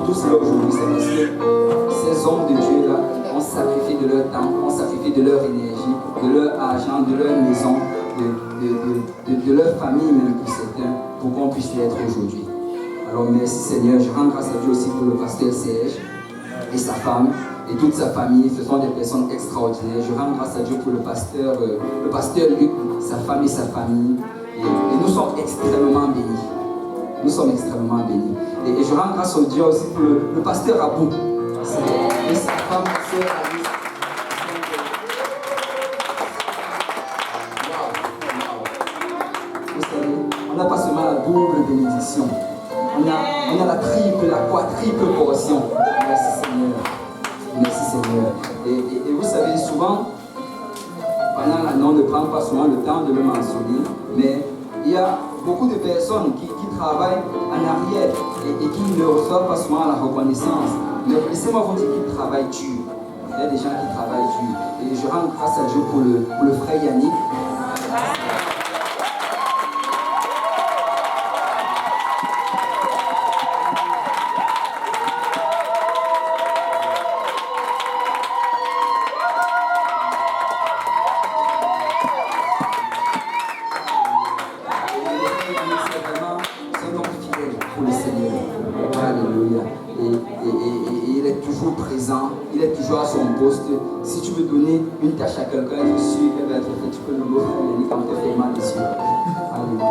tout cela aujourd'hui, c'est parce que ces hommes de Dieu-là ont sacrifié de leur temps, ont sacrifié de leur énergie, de leur argent, de leur maison, de leur famille même pour certains, pour qu'on puisse l'être aujourd'hui. Alors merci Seigneur, je rends grâce à Dieu aussi pour le pasteur Serge et sa femme et toute sa famille. Ce sont des personnes extraordinaires. Je rends grâce à Dieu pour le pasteur Luc, sa femme et sa famille. Et nous sommes extrêmement bénis. Nous sommes extrêmement bénis. Et je rends grâce à Dieu aussi pour le pasteur Abou et sa femme, sœur Alice. Vous savez, on n'a pas seulement la double bénédiction. On a la triple, la quadruple portion. Merci Seigneur. Merci Seigneur. Et vous savez, souvent, pendant l'année, on ne prend pas souvent le temps de le mentionner, mais il y a beaucoup de personnes qui travaillent en arrière et qui ne reçoivent pas souvent la reconnaissance. Mais laissez-moi vous dire qu'ils travaillent dur. Il y a des gens qui travaillent dur. Et je rends grâce à Dieu pour le frère Yannick. Il est toujours à son poste. Si tu veux donner une tâche à quelqu'un, je suis sûr qu'elle va être faite. Tu peux le voir quand tu fais mal dessus. Alléluia.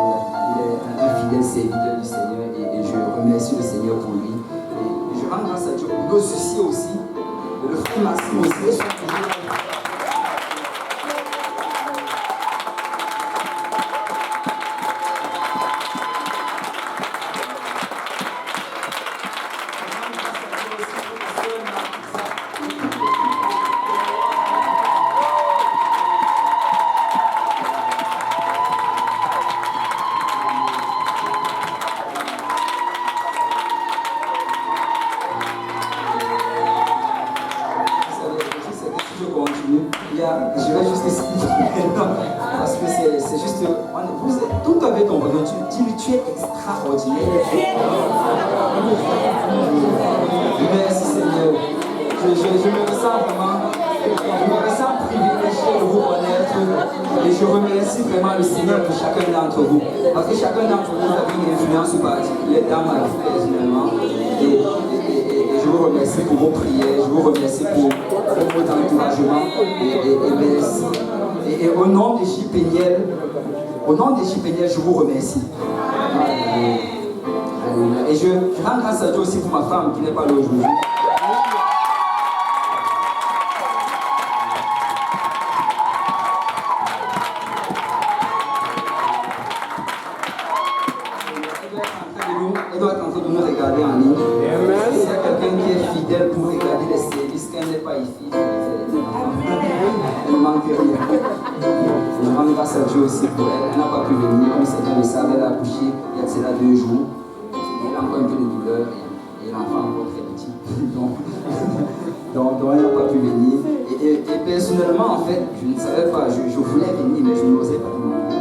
Il est un fidèle serviteur du Seigneur et je remercie le Seigneur pour lui. Et je rends grâce à Dieu pour nos soucis aussi. Le frère Maxime aussi, ils sont toujours là. Je vais juste expliquer parce que c'est juste tout avec ton bonheur, tu es extraordinaire. Merci Seigneur. Je me ressens privilégié de vous connaître et je remercie vraiment le Seigneur pour chacun d'entre vous. Parce que chacun d'entre vous a une influence particulière dans ma vie personnellement. Et je vous remercie pour vos prières, je vous remercie pour votre encouragement et merci. Et au nom de J. Péniel, je vous remercie. Et je rends grâce à Dieu aussi pour ma femme qui n'est pas là aujourd'hui. Elle doit être en train de nous regarder en ligne. S'il y a quelqu'un qui est fidèle pour regarder les services, qu'elle n'est pas ici, elle ne manque rien. Je rends grâce à Dieu aussi pour elle. Elle n'a pas pu venir, comme certains le savent, elle a accouché il y a cela 2 jours. Elle a encore un peu de douleur et l'enfant est encore très petit. Donc elle n'a pas pu venir. Et personnellement, en fait, je ne savais pas, je voulais venir, mais je n'osais pas demander.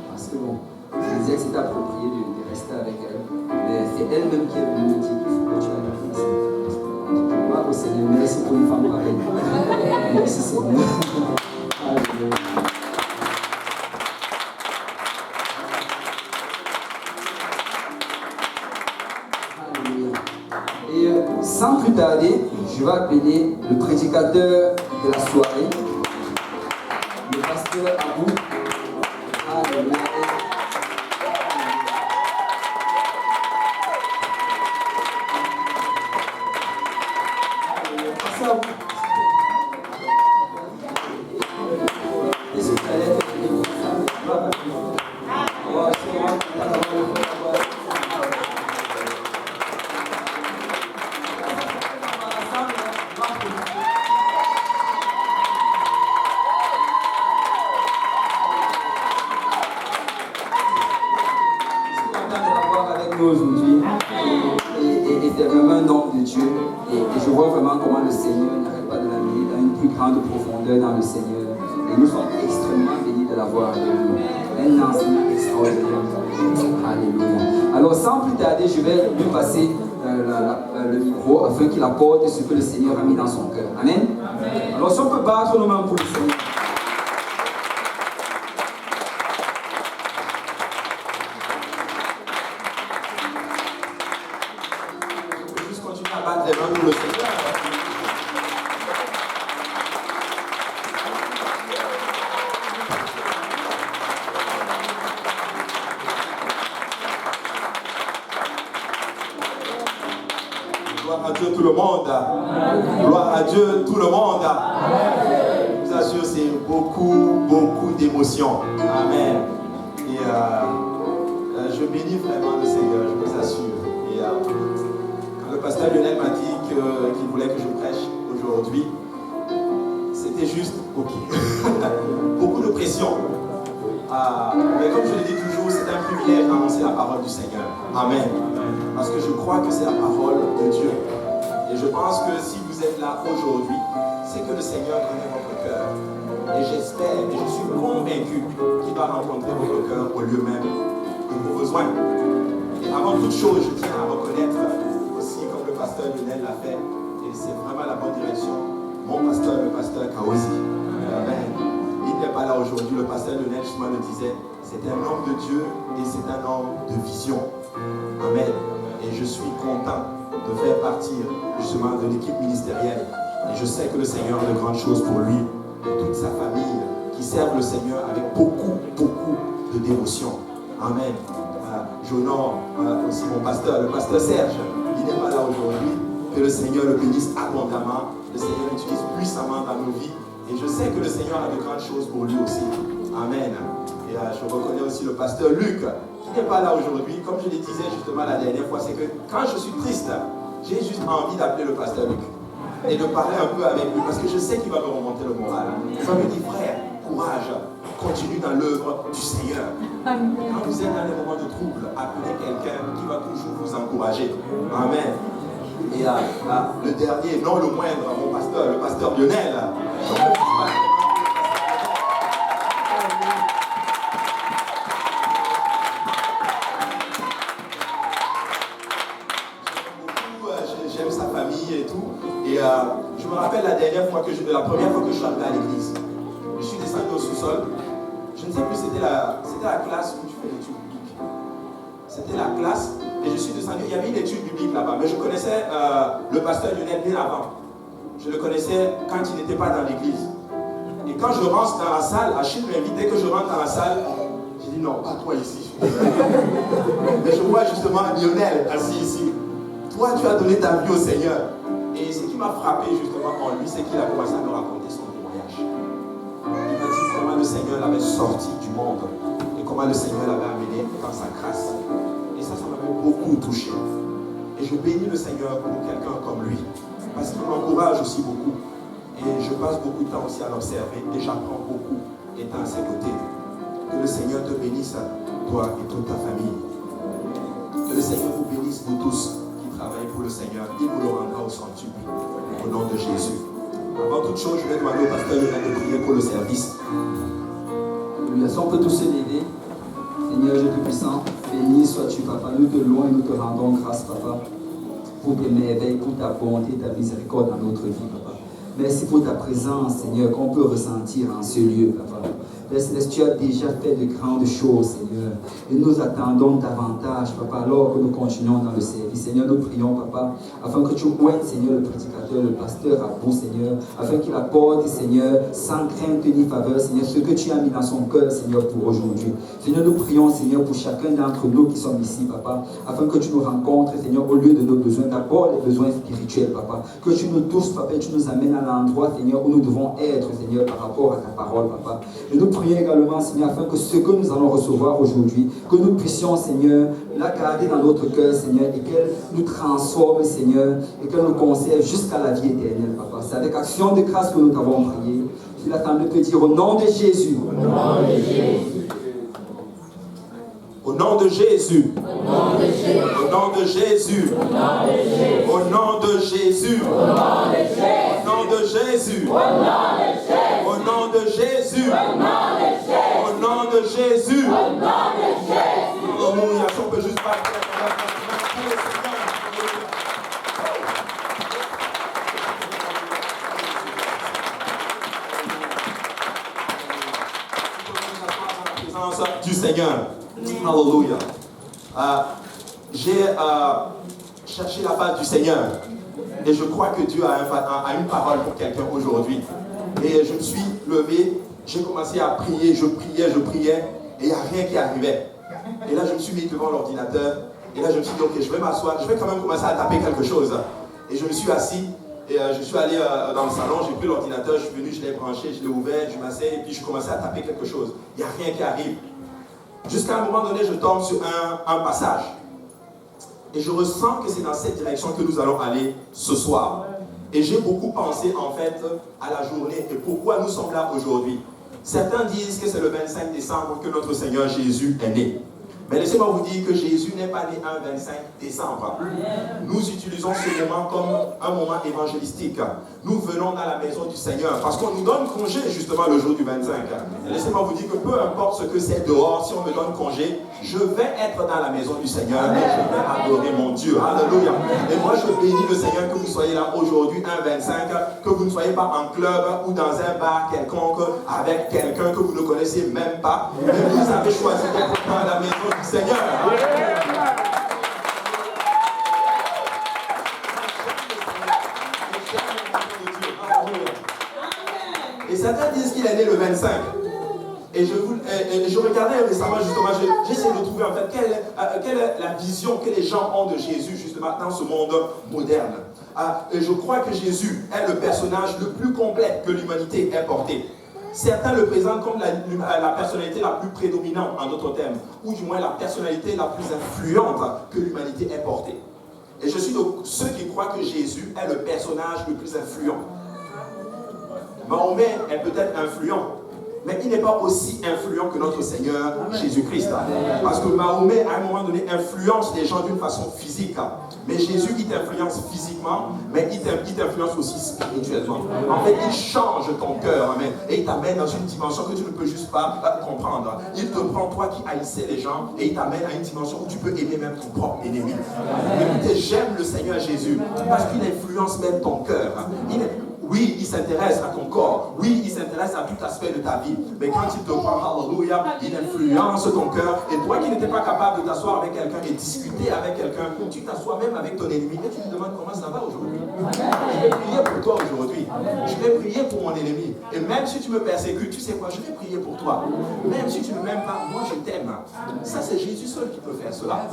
Parce que bon, je disais que c'était approprié de rester avec elle. Mais c'est elle-même qui est venue me dire qu'il faut que tu ailles ici. Bravo Seigneur, merci pour une femme pareille. Merci Seigneur. Alléluia. Et sans plus tarder, je vais appeler le prédicateur de la soirée, le pasteur Abou. Alléluia. Aujourd'hui et c'est vraiment un homme de Dieu et je vois vraiment comment le Seigneur n'arrête pas de l'amener dans une plus grande profondeur dans le Seigneur et nous sommes extrêmement bénis de l'avoir avec nous. Un enseignant extraordinaire. Alléluia. Alors sans plus tarder, je vais lui passer le micro afin qu'il apporte ce que le Seigneur a mis dans son cœur. Amen. Alors si on peut battre nos mains pour le Seigneur. On peut juste continuer à battre les mains pour le Seigneur. Gloire à Dieu tout le monde. Gloire à Dieu tout le monde. Je vous assure, c'est beaucoup d'émotions. Amen. Et je bénis vraiment le Seigneur, je vous assure. Et quand le pasteur Lionel m'a dit qu'il voulait que je prêche aujourd'hui, c'était juste ok. Beaucoup de pression. Mais comme je le dis toujours, c'est un privilège d'annoncer la parole du Seigneur. Amen. Parce que je crois que c'est la parole de Dieu. Et je pense que si vous êtes là aujourd'hui, c'est que le Seigneur connaît votre cœur. Et j'espère et je suis convaincu qu'il va rencontrer votre cœur au lieu même de vos besoins. Et avant toute chose, je tiens à reconnaître aussi, comme le pasteur Lionel l'a fait, et c'est vraiment la bonne direction, mon pasteur, le pasteur Kaosi. Amen. Il n'est pas là aujourd'hui, le pasteur Lionel justement le disait, c'est un homme de Dieu et c'est un homme de vision. Amen. Et je suis content de faire partir justement de l'équipe ministérielle. Et je sais que le Seigneur a de grandes choses pour lui et toute sa famille qui servent le Seigneur avec beaucoup de dévotion. Amen. J'honore aussi mon pasteur, le pasteur Serge. Il n'est pas là aujourd'hui. Que le Seigneur le bénisse abondamment. Le Seigneur l'utilise puissamment dans nos vies. Et je sais que le Seigneur a de grandes choses pour lui aussi. Amen. Et je reconnais aussi le pasteur Luc, qui n'est pas là aujourd'hui. Comme je le disais justement la dernière fois, c'est que quand je suis triste, j'ai juste envie d'appeler le pasteur Luc et de parler un peu avec lui, parce que je sais qu'il va me remonter le moral. Il va me dire, frère, courage, continue dans l'œuvre du Seigneur. Quand vous êtes dans les moments de trouble, appelez quelqu'un qui va toujours vous encourager. Amen. Et le dernier, non le moindre, mon pasteur, le pasteur Lionel. J'aime sa famille et tout. Et je me rappelle la première fois que je suis arrivé à l'église. Je suis descendu au sous-sol. Je ne sais plus, c'était la classe où tu fais l'étude biblique. C'était la classe et je suis descendu. Il y avait une étude biblique là-bas, mais je connaissais le pasteur Lionel bien avant. Je le connaissais quand il n'était pas dans l'église. Et quand je rentre dans la salle, Achille m'invite, dès que je rentre dans la salle, j'ai dit non, pas toi ici. Mais je vois justement Lionel assis ici. Toi, tu as donné ta vie au Seigneur. Et ce qui m'a frappé justement en lui, c'est qu'il a commencé à me raconter son témoignage. Il m'a dit comment le Seigneur l'avait sorti du monde et comment le Seigneur l'avait amené dans sa grâce. Et ça m'avait beaucoup touché. Et je bénis le Seigneur pour quelqu'un comme lui, parce qu'il m'encourage aussi beaucoup. Et je passe beaucoup de temps aussi à l'observer et j'apprends beaucoup étant à ses côtés. Que le Seigneur te bénisse, toi et toute ta famille. Que le Seigneur vous bénisse, vous tous. Travailler pour le Seigneur, il vous le rendra au centuple, au nom de Jésus. Avant toute chose, je vais demander au pasteur de prier pour le service. Nous on peut tous se lever. Seigneur Dieu Tout-Puissant, béni sois-tu, Papa. Nous te louons et nous te rendons grâce, Papa, pour tes merveilles, pour ta bonté, ta miséricorde dans notre vie, Papa. Merci pour ta présence, Seigneur, qu'on peut ressentir en ce lieu, Papa. Père Céleste, tu as déjà fait de grandes choses, Seigneur. Et nous attendons davantage, Papa, alors que nous continuons dans le service. Seigneur, nous prions, Papa, afin que tu oignes, Seigneur, le prédicateur, le pasteur à vous, Seigneur, afin qu'il apporte, Seigneur, sans crainte ni faveur, Seigneur, ce que tu as mis dans son cœur, Seigneur, pour aujourd'hui. Seigneur, nous prions, Seigneur, pour chacun d'entre nous qui sommes ici, Papa, afin que tu nous rencontres, Seigneur, au lieu de nos besoins, d'abord les besoins spirituels, Papa. Que tu nous touches, Papa, et tu nous amènes à l'endroit, Seigneur, où nous devons être, Seigneur, par rapport à ta parole, Papa. Et nous prions également, Seigneur, afin que ce que nous allons recevoir aujourd'hui, que nous puissions, Seigneur, la garder dans notre cœur, Seigneur, et qu'elle nous transforme, Seigneur, et qu'elle nous conserve jusqu'à la vie éternelle, Papa. C'est avec action de grâce que nous t'avons prié. Je l'attends de te dire au nom de Jésus. Au nom de Jésus. Au nom de Jésus. Au nom de Jésus. Au nom de Jésus. Au nom de Jésus. Au nom de Jésus. Au nom de Jésus. Alléluia, si on peut juste parler. Seigneur. Alléluia. J'ai cherché la face du Seigneur. Et je crois que Dieu a une parole pour quelqu'un aujourd'hui. Et je me suis levé, j'ai commencé à prier, je priais, et il n'y a rien qui arrivait. Et là, je me suis mis devant l'ordinateur, et là, je me suis dit, ok, je vais m'asseoir, je vais quand même commencer à taper quelque chose. Et je me suis assis, et je suis allé dans le salon, j'ai pris l'ordinateur, je suis venu, je l'ai branché, je l'ai ouvert, je m'assais, et puis je commençais à taper quelque chose. Il n'y a rien qui arrive. Jusqu'à un moment donné, je tombe sur un passage. Et je ressens que c'est dans cette direction que nous allons aller ce soir. Et j'ai beaucoup pensé en fait à la journée et pourquoi nous sommes là aujourd'hui. Certains disent que c'est le 25 décembre que notre Seigneur Jésus est né. Mais laissez-moi vous dire que Jésus n'est pas né un 25 décembre. Nous utilisons ce moment comme un moment évangélistique. Nous venons dans la maison du Seigneur parce qu'on nous donne congé justement le jour du 25. Et laissez-moi vous dire que peu importe ce que c'est dehors, si on me donne congé, je vais être dans la maison du Seigneur et je vais adorer mon Dieu. Alléluia. Et moi je bénis le Seigneur que vous soyez là aujourd'hui un 25, que vous ne soyez pas en club ou dans un bar quelconque avec quelqu'un que vous ne connaissez même pas. Mais vous avez choisi d'être dans la maison du Seigneur. Et certains disent qu'il est né le 25. Et je regardais récemment justement, j'essaie de trouver en fait quelle est la vision que les gens ont de Jésus justement dans ce monde moderne. Et je crois que Jésus est le personnage le plus complet que l'humanité ait porté. Certains le présentent comme la personnalité la plus prédominante en d'autres termes, ou du moins la personnalité la plus influente que l'humanité ait portée. Et je suis de ceux qui croient que Jésus est le personnage le plus influent. Mahomet est peut-être influent, mais il n'est pas aussi influent que notre Seigneur Jésus-Christ. Parce que Mahomet, à un moment donné, influence les gens d'une façon physique. Mais Jésus, il t'influence physiquement, mais il t'influence aussi spirituellement. En fait, il change ton cœur, amen, et il t'amène dans une dimension que tu ne peux juste pas comprendre. Il te prend, toi qui haïssais les gens, et il t'amène à une dimension où tu peux aimer même ton propre ennemi. Écoutez, j'aime le Seigneur Jésus, parce qu'il influence même ton cœur. Oui, il s'intéresse à ton corps. Oui, il s'intéresse à tout aspect de ta vie. Mais quand il te prend, alléluia, il influence ton cœur. Et toi qui n'étais pas capable de t'asseoir avec quelqu'un et discuter avec quelqu'un, tu t'assois même avec ton ennemi et tu lui demandes comment ça va aujourd'hui. Je vais prier pour toi aujourd'hui. Je vais prier pour mon ennemi. Et même si tu me persécutes, tu sais quoi, je vais prier pour toi. Même si tu ne m'aimes pas, moi je t'aime. Ça, c'est Jésus seul qui peut faire cela.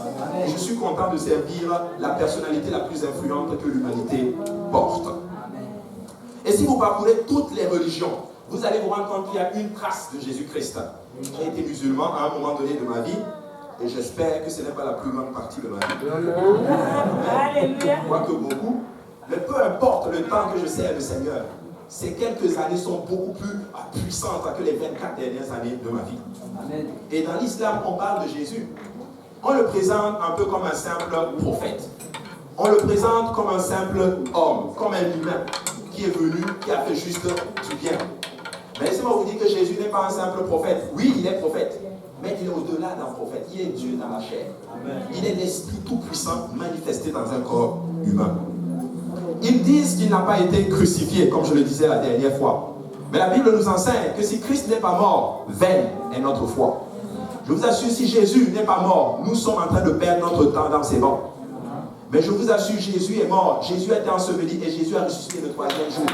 Et je suis content de servir la personnalité la plus influente que l'humanité porte. Et si vous parcourez toutes les religions, vous allez vous rendre compte qu'il y a une trace de Jésus-Christ. J'ai été musulman à un moment donné de ma vie, et j'espère que ce n'est pas la plus longue partie de ma vie. Quoique beaucoup, mais peu importe le temps que je sers le Seigneur, ces quelques années sont beaucoup plus puissantes que les 24 dernières années de ma vie. Et dans l'islam, on parle de Jésus. On le présente un peu comme un simple prophète. On le présente comme un simple homme, comme un humain qui est venu, qui a fait juste du bien. Mais laissez-moi vous dire que Jésus n'est pas un simple prophète. Oui, il est prophète, mais il est au-delà d'un prophète. Il est Dieu dans la chair. Il est l'Esprit tout-puissant manifesté dans un corps humain. Ils disent qu'il n'a pas été crucifié, comme je le disais la dernière fois. Mais la Bible nous enseigne que si Christ n'est pas mort, vaine est notre foi. Je vous assure, si Jésus n'est pas mort, nous sommes en train de perdre notre temps dans ces bancs. Mais je vous assure, Jésus est mort, Jésus a été enseveli et Jésus a ressuscité le 3e jour.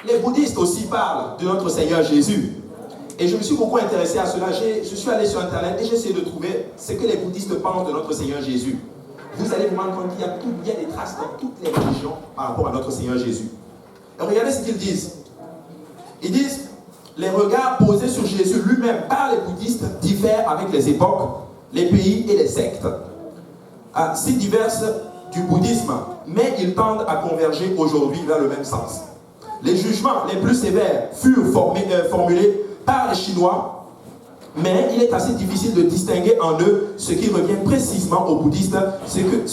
Les bouddhistes aussi parlent de notre Seigneur Jésus. Et je me suis beaucoup intéressé à cela. Je suis allé sur Internet et j'ai essayé de trouver ce que les bouddhistes pensent de notre Seigneur Jésus. Vous allez vous rendre compte qu'il y a des traces dans toutes les religions par rapport à notre Seigneur Jésus. Et regardez ce qu'ils disent. Ils disent: les regards posés sur Jésus lui-même par les bouddhistes diffèrent avec les époques, les pays et les sectes. Si diverses du bouddhisme, mais ils tendent à converger aujourd'hui vers le même sens. Les jugements les plus sévères furent formulés par les Chinois, mais il est assez difficile de distinguer en eux ce qui revient précisément aux bouddhistes, de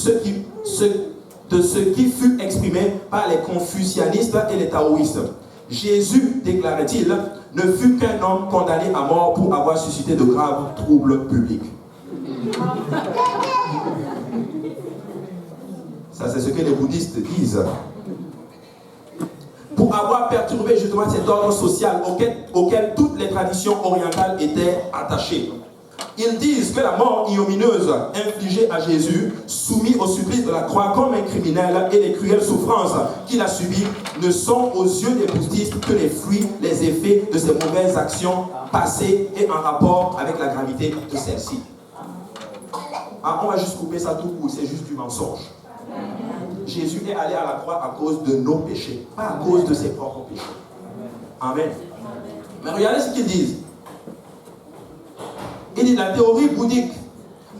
ce qui fut exprimé par les confucianistes et les taoïstes. Jésus, déclarait-il, ne fut qu'un homme condamné à mort pour avoir suscité de graves troubles publics. Ça, c'est ce que les bouddhistes disent. Pour pour avoir perturbé justement cet ordre social auquel toutes les traditions orientales étaient attachées. Ils disent que la mort ignominieuse infligée à Jésus, soumis au supplice de la croix comme un criminel, et les cruelles souffrances qu'il a subies ne sont aux yeux des bouddhistes que les fruits, les effets de ses mauvaises actions passées et en rapport avec la gravité de celles-ci. Ah, on va juste couper ça tout court, c'est juste du mensonge. Jésus est allé à la croix à cause de nos péchés, pas à cause de ses propres péchés. Amen. Mais regardez ce qu'ils disent. Il dit la théorie bouddhique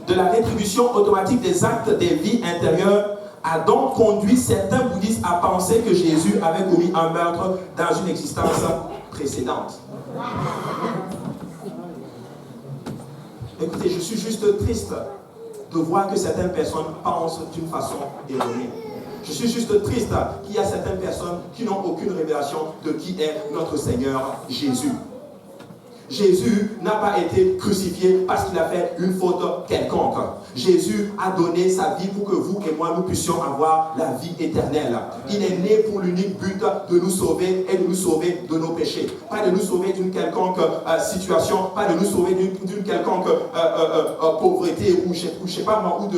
de la rétribution automatique des actes des vies intérieures a donc conduit certains bouddhistes à penser que Jésus avait commis un meurtre dans une existence précédente. Écoutez, je suis juste triste de voir que certaines personnes pensent d'une façon erronée. Je suis juste triste qu'il y a certaines personnes qui n'ont aucune révélation de qui est notre Seigneur Jésus. Jésus n'a pas été crucifié parce qu'il a fait une faute quelconque. Jésus a donné sa vie pour que vous et moi, nous puissions avoir la vie éternelle. Il est né pour l'unique but de nous sauver et de nous sauver de nos péchés. Pas de nous sauver d'une quelconque situation, pas de nous sauver d'une quelconque pauvreté ou je sais pas moi, ou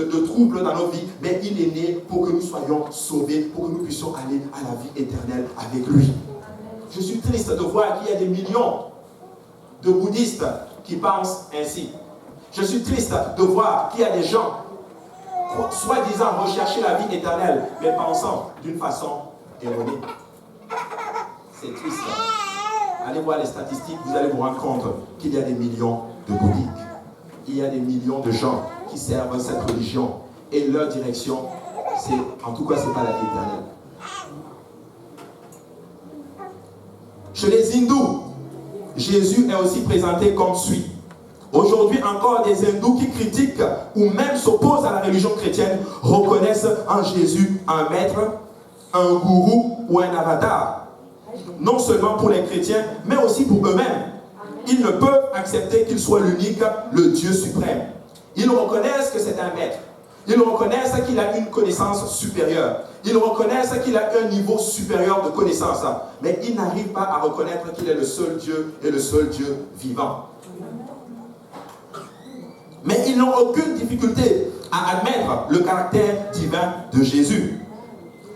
de troubles dans nos vies, mais il est né pour que nous soyons sauvés, pour que nous puissions aller à la vie éternelle avec lui. Je suis triste de voir qu'il y a des millions de bouddhistes qui pensent ainsi. Je suis triste de voir qu'il y a des gens soi-disant rechercher la vie éternelle, mais pensant d'une façon erronée. C'est triste. Allez voir les statistiques, vous allez vous rendre compte qu'il y a des millions de bouddhiques. Il y a des millions de gens qui servent cette religion. Et leur direction, en tout cas, ce n'est pas la vie éternelle. Chez les hindous, Jésus est aussi présenté comme suit. Aujourd'hui encore, des hindous qui critiquent ou même s'opposent à la religion chrétienne reconnaissent en Jésus un maître, un gourou ou un avatar. Non seulement pour les chrétiens, mais aussi pour eux-mêmes. Ils ne peuvent accepter qu'il soit l'unique, le Dieu suprême. Ils reconnaissent que c'est un maître. Ils reconnaissent qu'il a une connaissance supérieure. Ils reconnaissent qu'il a un niveau supérieur de connaissance. Mais ils n'arrivent pas à reconnaître qu'il est le seul Dieu et le seul Dieu vivant. Mais ils n'ont aucune difficulté à admettre le caractère divin de Jésus.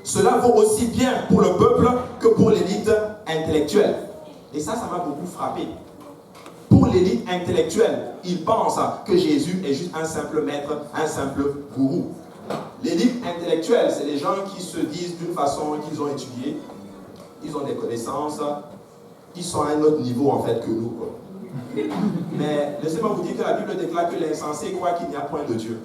Cela vaut aussi bien pour le peuple que pour l'élite intellectuelle. Et ça m'a beaucoup frappé. Pour l'élite intellectuelle, ils pensent que Jésus est juste un simple maître, un simple gourou. L'élite intellectuelle, c'est les gens qui se disent d'une façon qu'ils ont étudié, ils ont des connaissances, ils sont à un autre niveau en fait que nous, quoi. Mais laissez-moi vous dire que la Bible déclare que l'insensé croit qu'il n'y a point de Dieu.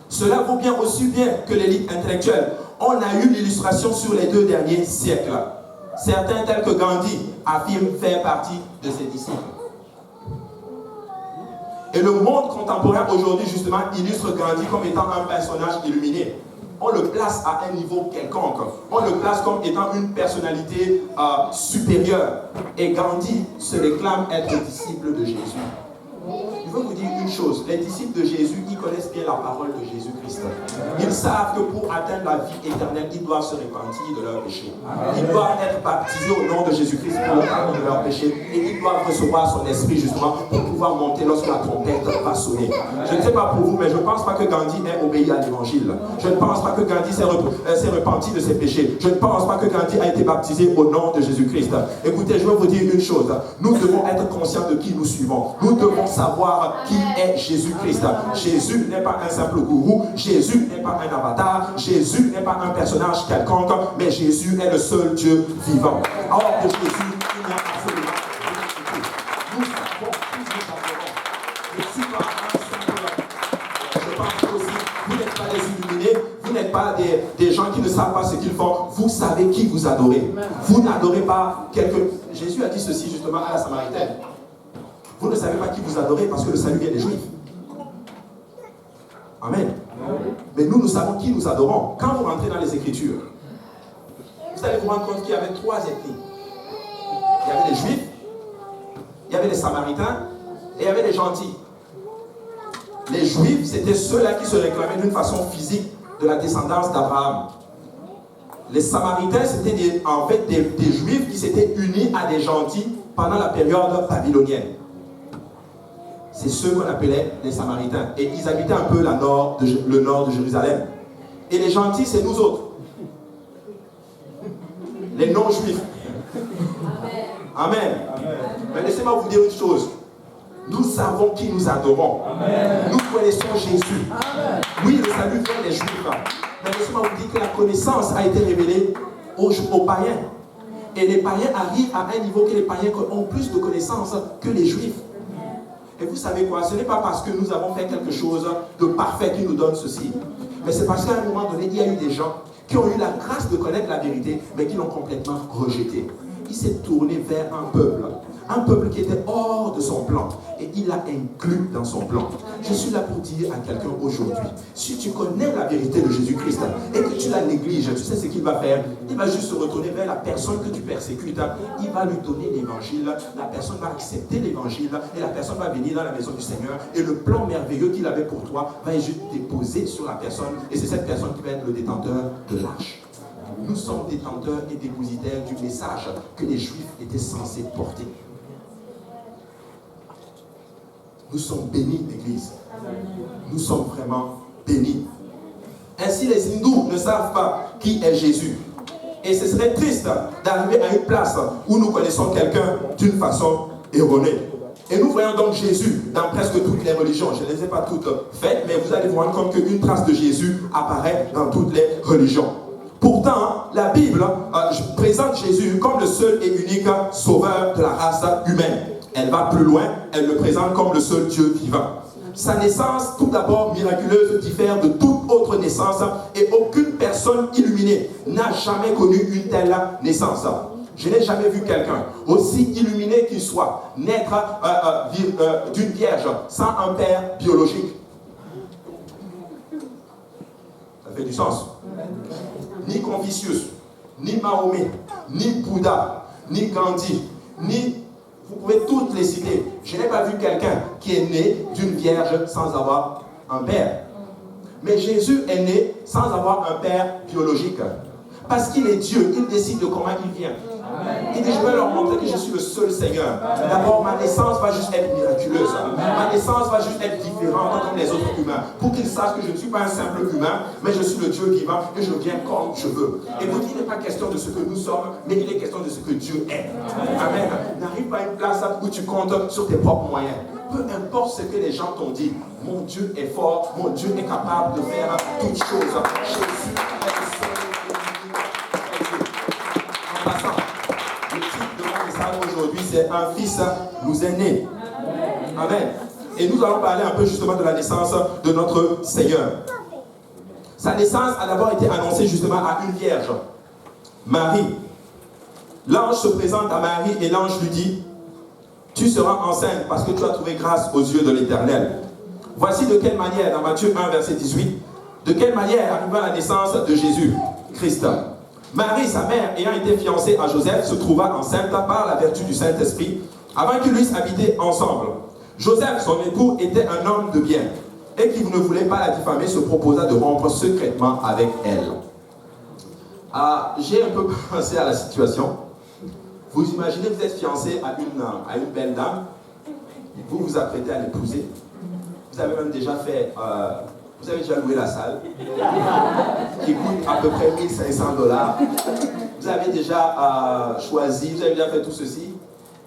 Cela vaut bien aussi bien que l'élite intellectuelle. On a eu l'illustration sur les 2 derniers siècles. Certains tels que Gandhi affirment faire partie de ses disciples. Et le monde contemporain aujourd'hui justement illustre Gandhi comme étant un personnage illuminé. On le place à un niveau quelconque. On le place comme étant une personnalité supérieure. Et Gandhi se réclame être disciple de Jésus. Je veux vous dire une chose, les disciples de Jésus, ils connaissent bien la parole de Jésus-Christ. Ils savent que pour atteindre la vie éternelle, ils doivent se repentir de leurs péchés. Ils doivent être baptisés au nom de Jésus-Christ pour le pardon de leurs péchés. Et ils doivent recevoir son esprit justement pour pouvoir monter lorsque la trompette va sonner. Je ne sais pas pour vous, mais je ne pense pas que Gandhi ait obéi à l'évangile. Je ne pense pas que Gandhi s'est repenti de ses péchés. Je ne pense pas que Gandhi a été baptisé au nom de Jésus-Christ. Écoutez, je veux vous dire une chose. Nous devons être conscients de qui nous suivons. Nous devons savoir qui est Jésus-Christ. Jésus n'est pas un simple gourou, Jésus n'est pas un avatar, Jésus n'est pas un personnage quelconque, mais Jésus est le seul Dieu vivant. Or de Jésus, il n'y a absolument rien. Nous savons qui nous adorons. Je ne suis pas un simple. Je pense aussi, vous n'êtes pas des illuminés, vous n'êtes pas des gens qui ne savent pas ce qu'ils font, vous savez qui vous adorez. Vous n'adorez pas quelqu'un. Jésus a dit ceci justement à la Samaritaine. Vous ne savez pas qui vous adorez parce que le salut vient des Juifs. Amen. Mais nous savons qui nous adorons. Quand vous rentrez dans les Écritures, vous allez vous rendre compte qu'il y avait 3 ethnies. Il y avait les Juifs, il y avait les Samaritains et il y avait les gentils. Les Juifs, c'était ceux-là qui se réclamaient d'une façon physique de la descendance d'Abraham. Les Samaritains, c'était en fait des Juifs qui s'étaient unis à des gentils pendant la période babylonienne. C'est ceux qu'on appelait les Samaritains. Et ils habitaient un peu le nord de Jérusalem. Et les gentils, c'est nous autres. Les non-juifs. Amen. Amen. Mais laissez-moi vous dire une chose. Nous savons qui nous adorons. Amen. Nous connaissons Jésus. Amen. Oui, le salut vient des Juifs. Mais laissez-moi vous dire que la connaissance a été révélée aux païens. Et les païens arrivent à un niveau que les païens ont plus de connaissances que les Juifs. Et vous savez quoi? Ce n'est pas parce que nous avons fait quelque chose de parfait qui nous donne ceci. Mais c'est parce qu'à un moment donné, il y a eu des gens qui ont eu la grâce de connaître la vérité, mais qui l'ont complètement rejetée. Il s'est tourné vers un peuple qui était hors de son plan, et il l'a inclus dans son plan. Je suis là pour dire à quelqu'un aujourd'hui, si tu connais la vérité de Jésus-Christ et que tu la négliges, tu sais ce qu'il va faire? Il va juste se retourner vers la personne que tu persécutes, il va lui donner l'évangile, la personne va accepter l'évangile, et la personne va venir dans la maison du Seigneur, et le plan merveilleux qu'il avait pour toi va être juste déposé sur la personne, et c'est cette personne qui va être le détenteur de l'arche. Nous sommes détenteurs et dépositaires du message que les Juifs étaient censés porter. Nous sommes bénis, l'Église. Nous sommes vraiment bénis. Ainsi, les hindous ne savent pas qui est Jésus. Et ce serait triste d'arriver à une place où nous connaissons quelqu'un d'une façon erronée. Et nous voyons donc Jésus dans presque toutes les religions. Je ne les ai pas toutes faites, mais vous allez vous rendre compte qu'une trace de Jésus apparaît dans toutes les religions. Pourtant, la Bible présente Jésus comme le seul et unique sauveur de la race humaine. Elle va plus loin, elle le présente comme le seul Dieu vivant. Sa naissance, tout d'abord miraculeuse, diffère de toute autre naissance et aucune personne illuminée n'a jamais connu une telle naissance. Je n'ai jamais vu quelqu'un aussi illuminé qu'il soit naître d'une vierge sans un père biologique. Ça fait du sens. Ni Confucius, ni Mahomet, ni Bouddha, ni Gandhi, vous pouvez toutes les citer. Je n'ai pas vu quelqu'un qui est né d'une vierge sans avoir un père. Mais Jésus est né sans avoir un père biologique. Parce qu'il est Dieu, il décide de comment il vient. Il dit, je vais leur montrer que je suis le seul Seigneur. D'abord, ma naissance va juste être miraculeuse. Ma naissance va juste être différente comme les autres humains. Pour qu'ils sachent que je ne suis pas un simple humain, mais je suis le Dieu vivant et je viens comme je veux. Et vous dites, il n'est pas question de ce que nous sommes, mais il est question de ce que Dieu est. Amen. N'arrive pas à une place où tu comptes sur tes propres moyens. Peu importe ce que les gens t'ont dit, mon Dieu est fort, mon Dieu est capable de faire toutes choses. Jésus est le seul. En passant, le titre de mon message aujourd'hui, c'est un fils nous est né. Amen. Et nous allons parler un peu justement de la naissance de notre Seigneur. Sa naissance a d'abord été annoncée justement à une vierge, Marie. L'ange se présente à Marie et l'ange lui dit, tu seras enceinte parce que tu as trouvé grâce aux yeux de l'Éternel. Voici de quelle manière, dans Matthieu 1, verset 18, de quelle manière arriva la naissance de Jésus, Christ. Marie, sa mère, ayant été fiancée à Joseph, se trouva enceinte par la vertu du Saint-Esprit, avant qu'ils puissent habiter ensemble. Joseph, son époux, était un homme de bien, et qui ne voulait pas la diffamer, se proposa de rompre secrètement avec elle. J'ai un peu pensé à la situation. Vous imaginez, vous êtes fiancé à une belle dame, vous vous apprêtez à l'épouser, vous avez même déjà fait, vous avez déjà loué la salle, qui coûte à peu près $1 500. Vous avez déjà choisi, vous avez déjà fait tout ceci.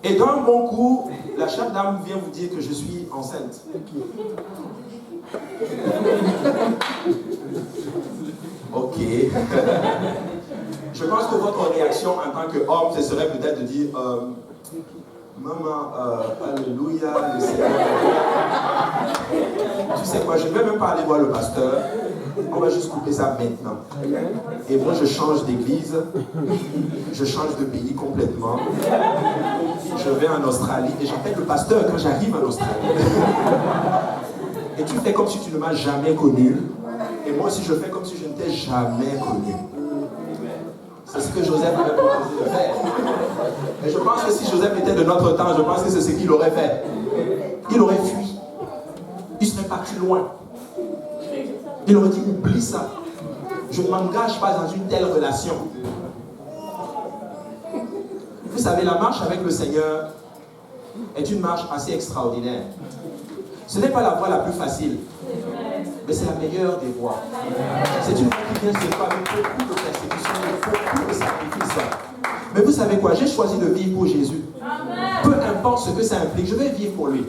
Et d'un bon coup, la chère dame vient vous dire que je suis enceinte. Ok. Je pense que votre réaction en tant qu'homme, ce serait peut-être de dire maman, alléluia, le Seigneur. Tu sais quoi, je ne vais même pas aller voir le pasteur. On va juste couper ça maintenant. Et moi, je change d'église. Je change de pays complètement. Je vais en Australie et j'appelle le pasteur quand j'arrive en Australie. Et tu fais comme si tu ne m'as jamais connu. Et moi aussi, je fais comme si je ne t'ai jamais connu. C'est ce que Joseph avait proposé de faire. Et je pense que si Joseph était de notre temps, je pense que c'est ce qu'il aurait fait. Il aurait fui. Il serait parti loin. Il aurait dit, oublie ça. je ne m'engage pas dans une telle relation. Vous savez, la marche avec le Seigneur est une marche assez extraordinaire. Ce n'est pas la voie la plus facile, mais c'est la meilleure des voies. C'est une voie qui vient se faire avec beaucoup de persécutions et beaucoup de sacrifices. Mais vous savez quoi? J'ai choisi de vivre pour Jésus. Peu importe ce que ça implique, je vais vivre pour lui.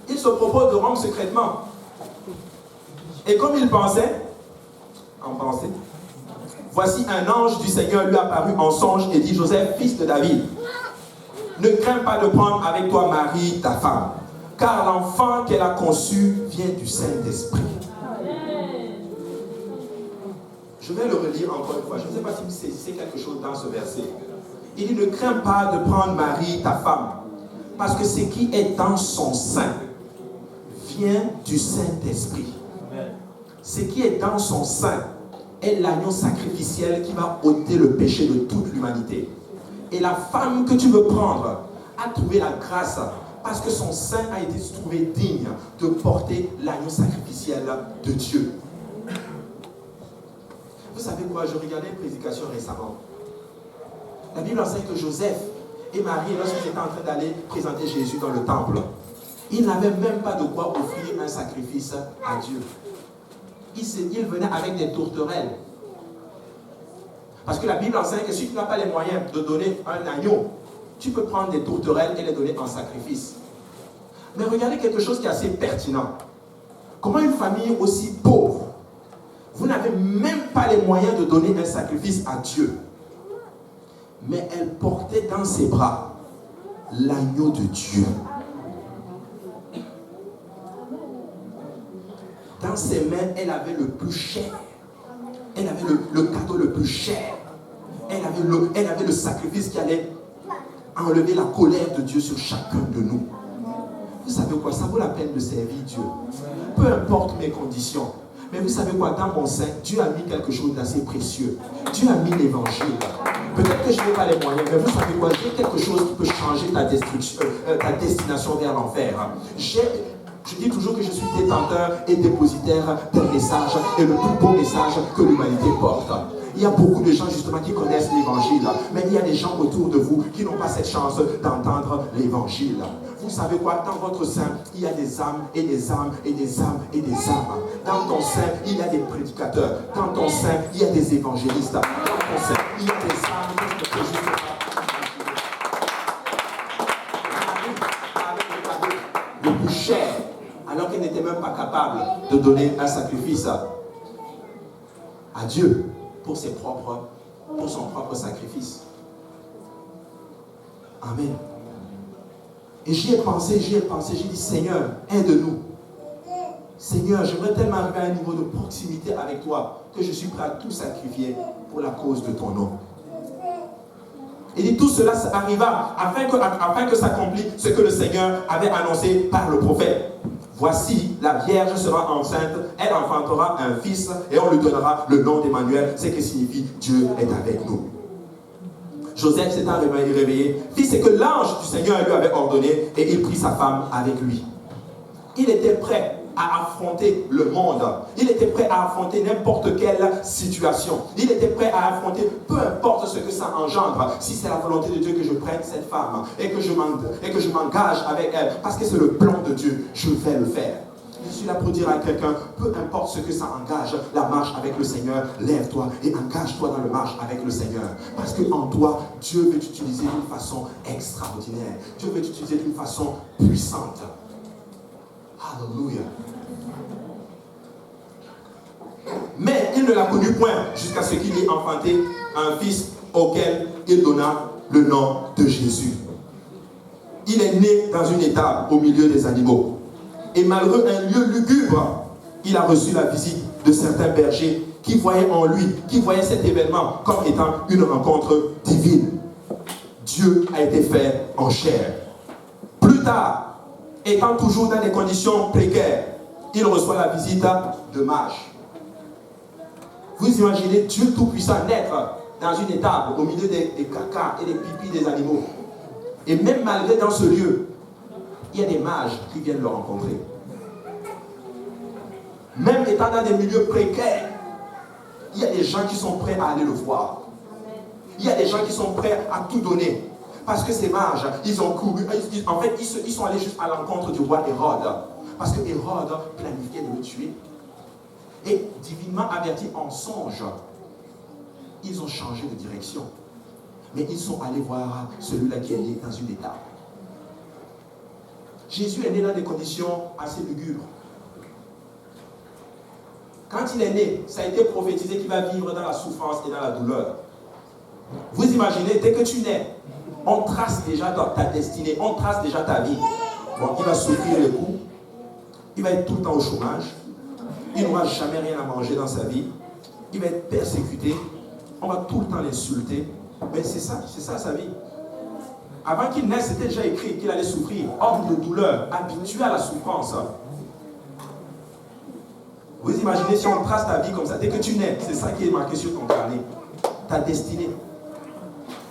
Il se propose de rendre secrètement. Et comme il pensait, en pensée, voici un ange du Seigneur lui apparut en songe et dit: Joseph, fils de David, ne crains pas de prendre avec toi Marie, ta femme, car l'enfant qu'elle a conçu vient du Saint-Esprit. Je vais le relire encore une fois. Je ne sais pas si vous saisissez quelque chose dans ce verset. Il dit: ne crains pas de prendre Marie, ta femme, parce que ce qui est dans son sein vient du Saint-Esprit. Ce qui est dans son sein est l'agneau sacrificiel qui va ôter le péché de toute l'humanité. Et la femme que tu veux prendre a trouvé la grâce parce que son sein a été trouvé digne de porter l'agneau sacrificiel de Dieu. Vous savez quoi? Je regardais une prédication récemment. La Bible enseigne que Joseph et Marie, lorsqu'ils étaient en train d'aller présenter Jésus dans le temple, ils n'avaient même pas de quoi offrir un sacrifice à Dieu. Ils venaient avec des tourterelles. Parce que la Bible enseigne que si tu n'as pas les moyens de donner un agneau, tu peux prendre des tourterelles et les donner en sacrifice. Mais regardez quelque chose qui est assez pertinent. Comment une famille aussi pauvre, vous n'avez même pas les moyens de donner un sacrifice à Dieu, mais elle portait dans ses bras l'agneau de Dieu. Dans ses mains, elle avait le plus cher. Elle avait le cadeau le plus cher. Elle avait le sacrifice qui allait enlever la colère de Dieu sur chacun de nous. Vous savez quoi? Ça vaut la peine de servir Dieu. Peu importe mes conditions. Mais vous savez quoi? Dans mon sein, Dieu a mis quelque chose d'assez précieux. Dieu a mis l'évangile. Peut-être que je n'ai pas les moyens, mais vous savez quoi? J'ai quelque chose qui peut changer ta destination vers l'enfer. Je dis toujours que je suis détenteur et dépositaire d'un message, et le plus beau message que l'humanité porte. Il y a beaucoup de gens justement qui connaissent l'évangile, mais il y a des gens autour de vous qui n'ont pas cette chance d'entendre l'évangile. Vous savez quoi? Dans votre sein, il y a des âmes et des âmes et des âmes et des âmes. Dans ton sein, il y a des prédicateurs. Dans ton sein, il y a des évangélistes. Dans ton sein, il y a des âmes qui ne te juste pas. Le plus cher, alors qu'elle n'était même pas capable de donner un sacrifice à Dieu pour son propre sacrifice. Amen. Et j'y ai pensé, j'ai dit: Seigneur, aide-nous. Seigneur, j'aimerais tellement arriver à un niveau de proximité avec toi que je suis prêt à tout sacrifier pour la cause de ton nom. Et dit: tout cela arriva afin que s'accomplisse ce que le Seigneur avait annoncé par le prophète. Voici, la Vierge sera enceinte, elle enfantera un fils et on lui donnera le nom d'Emmanuel, ce qui signifie Dieu est avec nous. Joseph s'étant réveillé, fit ce que l'ange du Seigneur lui avait ordonné et il prit sa femme avec lui. Il était prêt à affronter le monde. Il était prêt à affronter n'importe quelle situation. Il était prêt à affronter peu importe ce que ça engendre. Si c'est la volonté de Dieu que je prenne cette femme et que je m'engage avec elle, parce que c'est le plan de Dieu, je vais le faire. Je suis là pour dire à quelqu'un, peu importe ce que ça engage, la marche avec le Seigneur, lève-toi et engage-toi dans la marche avec le Seigneur. Parce qu'en toi, Dieu veut t'utiliser d'une façon extraordinaire. Dieu veut t'utiliser d'une façon puissante. Alléluia. Mais il ne l'a connu point jusqu'à ce qu'il ait enfanté un fils auquel il donna le nom de Jésus. Il est né dans une étable au milieu des animaux. Et malgré un lieu lugubre, il a reçu la visite de certains bergers qui voyaient en lui, qui voyaient cet événement comme étant une rencontre divine. Dieu a été fait en chair. Plus tard, étant toujours dans des conditions précaires, il reçoit la visite de mages. Vous imaginez Dieu Tout-Puissant naître dans une étable au milieu des caca et des pipis des animaux. Et même malgré dans ce lieu, il y a des mages qui viennent le rencontrer. Même étant dans des milieux précaires, il y a des gens qui sont prêts à aller le voir. Il y a des gens qui sont prêts à tout donner. Parce que ces mages, ils ont couru. En fait, ils sont allés juste à l'encontre du roi Hérode. Parce que Hérode planifiait de le tuer. Et divinement averti en songe, ils ont changé de direction. Mais ils sont allés voir celui-là qui est né dans une étape. Jésus est né dans des conditions assez lugubres. Quand il est né, ça a été prophétisé qu'il va vivre dans la souffrance et dans la douleur. Vous imaginez, dès que tu nais, on trace déjà ta destinée, on trace déjà ta vie. Bon, il va souffrir les coups, il va être tout le temps au chômage, il n'aura jamais rien à manger dans sa vie, il va être persécuté, on va tout le temps l'insulter. Mais c'est ça sa vie. Avant qu'il naisse, c'était déjà écrit qu'il allait souffrir, homme de douleur, habitué à la souffrance. Vous imaginez si on trace ta vie comme ça, dès que tu nais, c'est ça qui est marqué sur ton carnet, ta destinée.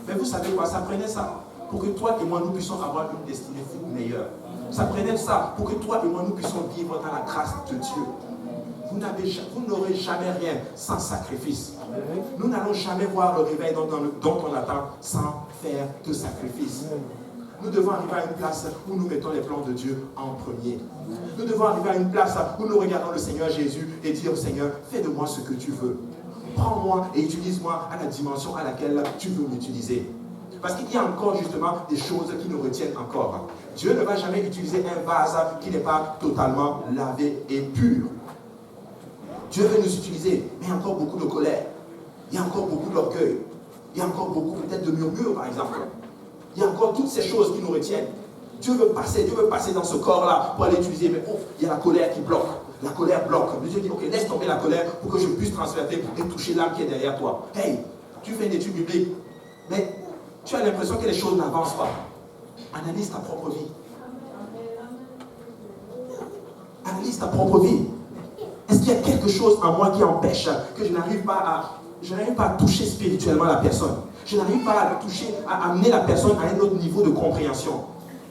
Mais vous savez quoi, ça prenait ça pour que toi et moi nous puissions avoir une destinée meilleure. Ça prenait ça pour que toi et moi nous puissions vivre dans la grâce de Dieu. Vous n'aurez jamais rien sans sacrifice. Nous n'allons jamais voir le réveil dont on attend sans faire de sacrifice. Nous devons arriver à une place où nous mettons les plans de Dieu en premier. Nous devons arriver à une place où nous regardons le Seigneur Jésus et dire au Seigneur, fais de moi ce que tu veux. Prends-moi et utilise-moi à la dimension à laquelle tu veux m'utiliser. Parce qu'il y a encore justement des choses qui nous retiennent encore. Dieu ne va jamais utiliser un vase qui n'est pas totalement lavé et pur. Dieu veut nous utiliser, mais il y a encore beaucoup de colère. Il y a encore beaucoup d'orgueil. Il y a encore beaucoup peut-être de murmures par exemple. Il y a encore toutes ces choses qui nous retiennent. Dieu veut passer dans ce corps-là pour aller utiliser, mais il y a la colère qui bloque. La colère bloque. Dieu dit, ok, laisse tomber la colère pour que je puisse transférer et toucher l'âme qui est derrière toi. Hey, tu fais une étude biblique, mais tu as l'impression que les choses n'avancent pas. Analyse ta propre vie. Analyse ta propre vie. Est-ce qu'il y a quelque chose en moi qui empêche que je n'arrive pas à toucher spirituellement la personne? Je n'arrive pas à toucher, à amener la personne à un autre niveau de compréhension.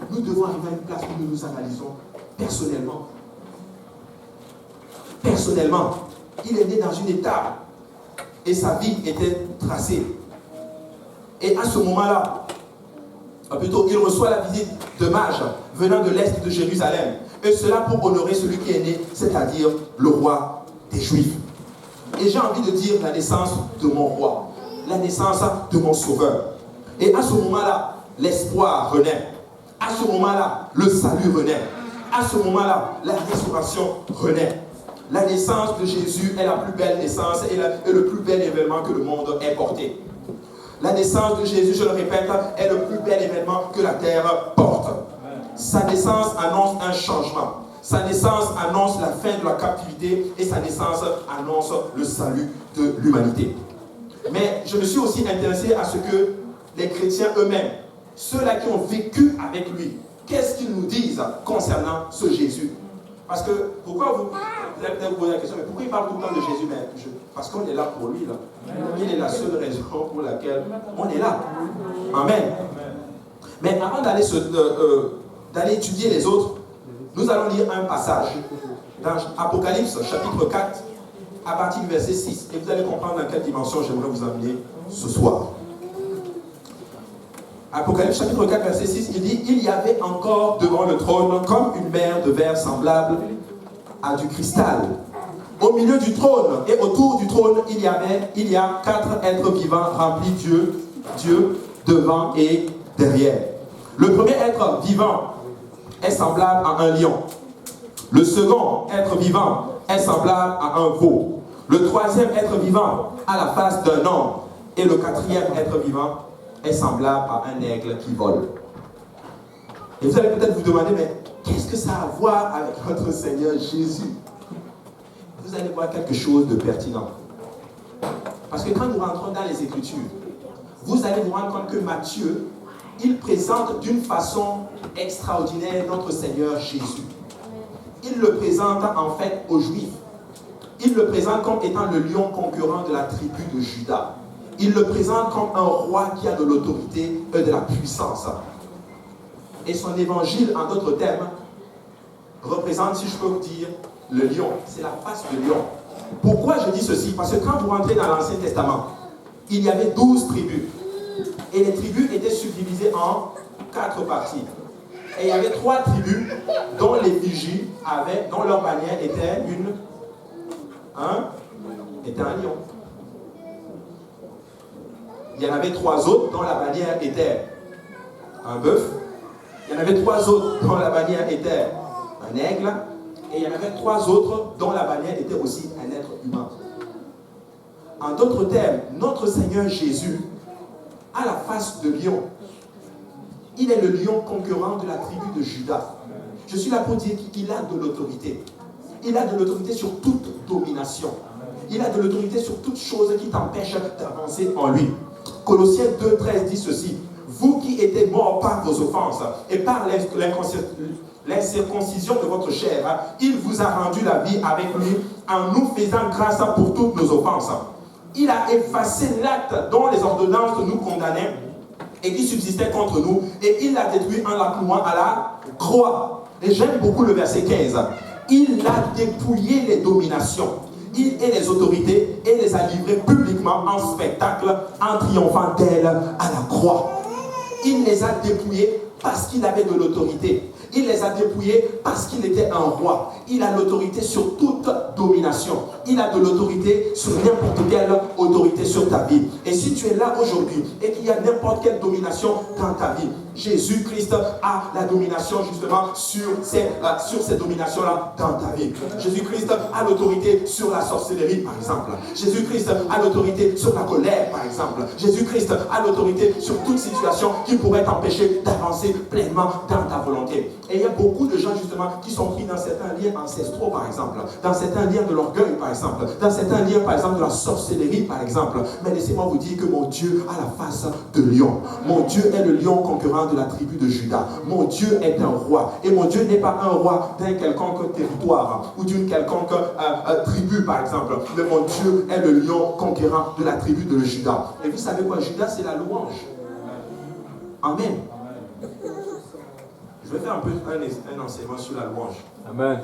Nous devons arriver à une place où nous nous analysons personnellement. Personnellement, il est né dans une étape et sa vie était tracée. Et à ce moment-là, plutôt, il reçoit la visite de mages venant de l'est de Jérusalem. Et cela pour honorer celui qui est né, c'est-à-dire le roi des Juifs. Et j'ai envie de dire la naissance de mon roi, la naissance de mon sauveur. Et à ce moment-là, l'espoir renaît. À ce moment-là, le salut renaît. À ce moment-là, la restauration renaît. La naissance de Jésus est la plus belle naissance et le plus bel événement que le monde ait porté. La naissance de Jésus, je le répète, est le plus bel événement que la terre porte. Sa naissance annonce un changement. Sa naissance annonce la fin de la captivité et sa naissance annonce le salut de l'humanité. Mais je me suis aussi intéressé à ce que les chrétiens eux-mêmes, ceux-là qui ont vécu avec lui, qu'est-ce qu'ils nous disent concernant ce Jésus? Parce que, pourquoi vous allez peut-être vous poser la question, mais pourquoi il parle tout le temps de Jésus? Parce qu'on est là pour lui, là. Il est la seule raison pour laquelle on est là. Amen. Mais avant d'aller étudier les autres, nous allons lire un passage dans Apocalypse, chapitre 4, à partir du verset 6. Et vous allez comprendre dans quelle dimension j'aimerais vous amener ce soir. Apocalypse, chapitre 4, verset 6, il dit « Il y avait encore devant le trône comme une mer de verre semblable à du cristal. Au milieu du trône et autour du trône, il y a 4 êtres vivants remplis Dieu devant et derrière. Le premier être vivant est semblable à un lion. Le second être vivant est semblable à un veau. Le troisième être vivant a la face d'un homme. Et le quatrième être vivant est semblable à un aigle qui vole. Et vous allez peut-être vous demander, mais qu'est-ce que ça a à voir avec notre Seigneur Jésus? Vous allez voir quelque chose de pertinent. Parce que quand nous rentrons dans les Écritures, vous allez vous rendre compte que Matthieu, il présente d'une façon extraordinaire notre Seigneur Jésus. Il le présente en fait aux Juifs. Il le présente comme étant le lion concurrent de la tribu de Juda. Il le présente comme un roi qui a de l'autorité et de la puissance. Et son évangile, en d'autres termes, représente, si je peux vous dire, le lion. C'est la face de lion. Pourquoi je dis ceci? Parce que quand vous rentrez dans l'Ancien Testament, il y avait 12 tribus. Et les tribus étaient subdivisées en 4 parties. Et il y avait 3 tribus dont l'effigie avait, dont leur bannière était un lion. Il y en avait 3 autres dont la bannière était un bœuf. Il y en avait 3 autres dont la bannière était un aigle. Et il y en avait 3 autres dont la bannière était aussi un être humain. En d'autres termes, notre Seigneur Jésus a la face de lion. Il est le lion concurrent de la tribu de Juda. Je suis là pour dire qu'il a de l'autorité. Il a de l'autorité sur toute domination. Il a de l'autorité sur toute chose qui t'empêche d'avancer en lui. Colossiens 2,13 dit ceci. Vous qui étiez morts par vos offenses et par l'incirconcision de votre chair, il vous a rendu la vie avec lui en nous faisant grâce pour toutes nos offenses. Il a effacé l'acte dont les ordonnances nous condamnaient et qui subsistait contre nous, et il l'a détruit en la clouant à la croix. Et j'aime beaucoup le verset 15. Il a dépouillé les dominations et les autorités et les a livrées publiquement en spectacle en triomphant d'elles à la croix. Il les a dépouillées parce qu'il avait de l'autorité. Il les a dépouillés parce qu'il était un roi. Il a l'autorité sur toute domination. Il a de l'autorité sur n'importe quelle autorité sur ta vie. Et si tu es là aujourd'hui et qu'il y a n'importe quelle domination dans ta vie, Jésus-Christ a la domination justement sur ces dominations-là dans ta vie. Jésus-Christ a l'autorité sur la sorcellerie, par exemple. Jésus-Christ a l'autorité sur la colère, par exemple. Jésus-Christ a l'autorité sur toute situation qui pourrait t'empêcher d'avancer pleinement dans ta volonté. Et il y a beaucoup de gens justement qui sont pris dans certains liens ancestraux, par exemple, dans certains liens de l'orgueil, par exemple, dans certains liens, par exemple, de la sorcellerie, par exemple. Mais laissez-moi vous dire que mon Dieu a la face de lion. Mon Dieu est le lion concurrent de la tribu de Juda. Mon Dieu est un roi. Et mon Dieu n'est pas un roi d'un quelconque territoire ou d'une quelconque tribu, par exemple. Mais mon Dieu est le lion conquérant de la tribu de Juda. Et vous savez quoi? Juda, c'est la louange. Amen. Je vais faire un enseignement sur la louange. Amen.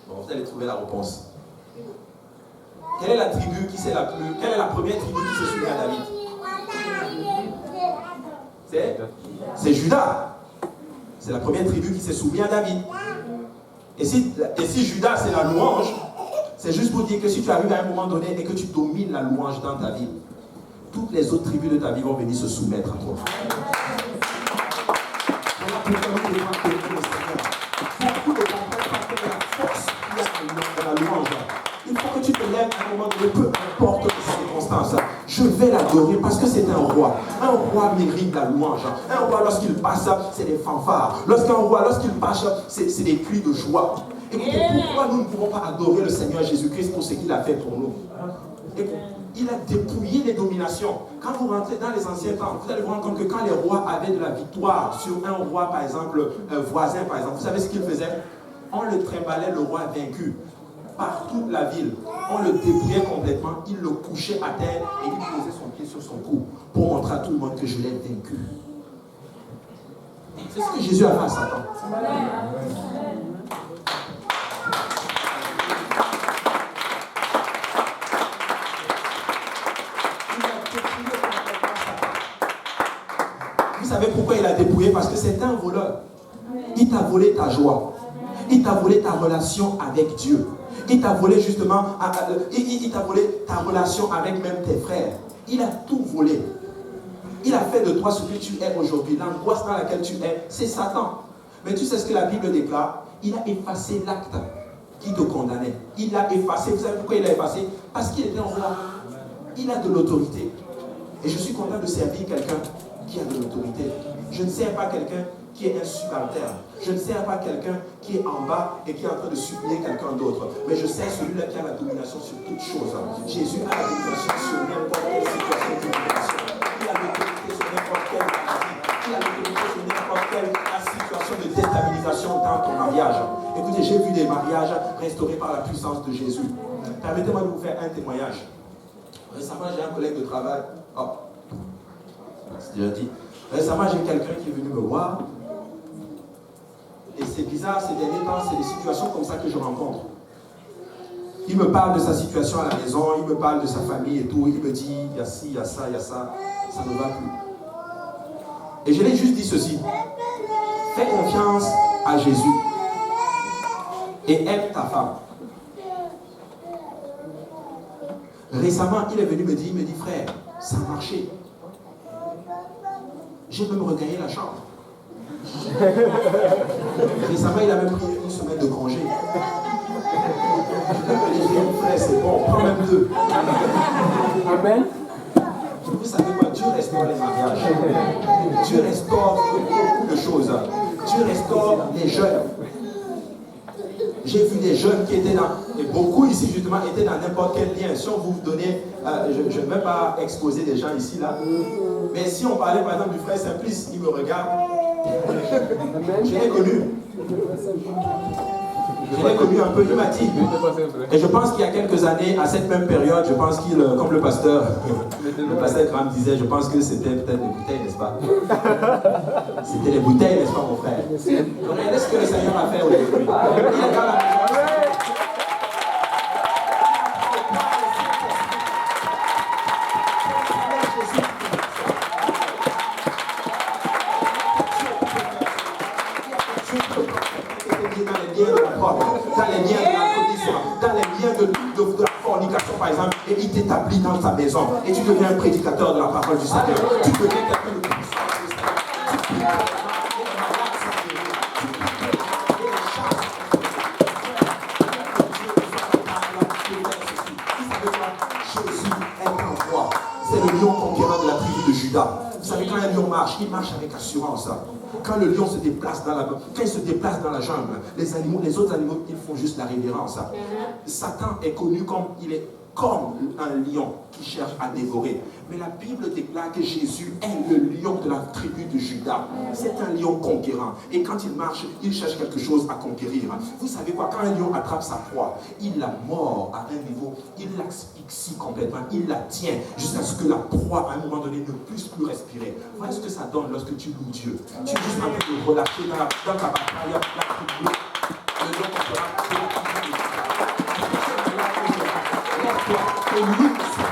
Bon, vous allez trouver la réponse. Quelle est la tribu qui c'est quelle est la première tribu qui s'est souvient à David? C'est Juda. C'est la première tribu qui s'est souvient à David. Et si Juda c'est la louange, c'est juste pour dire que si tu arrives à un moment donné et que tu domines la louange dans ta vie, toutes les autres tribus de ta vie vont venir se soumettre à toi. Il faut que tu te lèves à un moment donné, peu importe les circonstances. Je vais l'adorer parce que c'est un roi. Un roi mérite la louange. Un roi, lorsqu'il passe, c'est des fanfares. Lorsqu'un roi, lorsqu'il passe, c'est des cris de joie. Écoutez, pourquoi nous ne pouvons pas adorer le Seigneur Jésus-Christ pour ce qu'il a fait pour nous? Écoutez, il a dépouillé les dominations. Quand vous rentrez dans les anciens temps, vous allez vous rendre compte que quand les rois avaient de la victoire sur un roi, par exemple, voisin, par exemple, vous savez ce qu'ils faisaient? On le trimballait, le roi vaincu, par toute la ville. On le dépouillait complètement, il le couchait à terre et il posait son pied sur son cou pour montrer à tout le monde que je l'ai vaincu. C'est ce que Jésus a fait à Satan. Vous savez pourquoi il a dépouillé? Parce que c'est un voleur. Il t'a volé ta joie. Il t'a volé ta relation avec Dieu. Il t'a volé justement, il t'a volé ta relation avec même tes frères. Il a tout volé. Il a fait de toi ce que tu es aujourd'hui. L'angoisse dans laquelle tu es, c'est Satan. Mais tu sais ce que la Bible déclare? Il a effacé l'acte qui te condamnait. Il l'a effacé. Vous savez pourquoi il l'a effacé? Parce qu'il était un roi. Il a de l'autorité. Et je suis content de servir quelqu'un qui a de l'autorité. Je ne sers pas quelqu'un qui est un subalterne. Je ne sers pas quelqu'un qui est en bas et qui est en train de supplier quelqu'un d'autre. Mais je sers celui-là qui a la domination sur toute chose. Jésus a la domination sur n'importe quelle situation de domination. Il a l'autorité sur n'importe quelle maladie. Il a l'autorité sur n'importe quelle situation de déstabilisation dans ton mariage. Écoutez, j'ai vu des mariages restaurés par la puissance de Jésus. Permettez-moi de vous faire un témoignage. Récemment, j'ai un collègue de travail. C'est déjà dit. Récemment, j'ai quelqu'un qui est venu me voir. Et c'est bizarre, ces derniers temps, c'est des situations comme ça que je rencontre. Il me parle de sa situation à la maison, il me parle de sa famille et tout. Il me dit, il y a ci, il y a ça, il y a ça. Ça ne va plus. Et je l'ai juste dit ceci. Fais confiance à Jésus. Et aime ta femme. Récemment, il est venu me dire, frère, ça a marché. J'ai même regagné la chambre. Récemment, il a même pris une semaine de congé. Je lui ai dit, frère, c'est bon, prends même 2. Amen. Vous savez quoi? Dieu restaure les mariages. Dieu restaure beaucoup de choses. Dieu restaure les jeunes. J'ai vu des jeunes qui étaient dans, et beaucoup ici justement étaient dans n'importe quel lien. Si on vous donnait, je ne vais pas exposer des gens ici là, mais si on parlait par exemple du frère Simplice, il me regarde. Je l'ai connu. Je l'ai connu un peu, il m'a dit. Et je pense qu'il y a quelques années, à cette même période, je pense qu'il, comme le pasteur Graham disait, je pense que c'était peut-être des bouteilles, n'est-ce pas? C'était des bouteilles, n'est-ce pas, mon frère? Regardez ce que le Seigneur a fait aujourd'hui. Il est dans la maison. Dans les liens de l'alcoolisme, dans les liens de la fornication par exemple, et il t'établit dans ta maison et tu deviens un prédicateur de la parole du Seigneur. Tu deviens quelqu'un de puissant du Seigneur. Jésus est en toi. C'est le lion conquérant de la tribu de Judas. Vous savez, quand un lion marche, il marche avec assurance. Quand le lion se déplace dans quand il se déplace dans la jungle, les autres animaux, ils font juste la révérence. Satan est connu comme il est comme un lion qui cherche à dévorer. Mais la Bible déclare que Jésus est le lion de la tribu de Judas. C'est un lion conquérant. Et quand il marche, il cherche quelque chose à conquérir. Vous savez quoi? Quand un lion attrape sa proie, il la mord à un niveau, il l'asphyxie complètement, il la tient jusqu'à ce que la proie, à un moment donné, ne puisse plus respirer. Voilà ce que ça donne lorsque tu loues Dieu. Tu es juste en train de relâcher dans ta bataille la tribu. Le lion conquérant, c'est la tribu de Judas. Et lui, c'est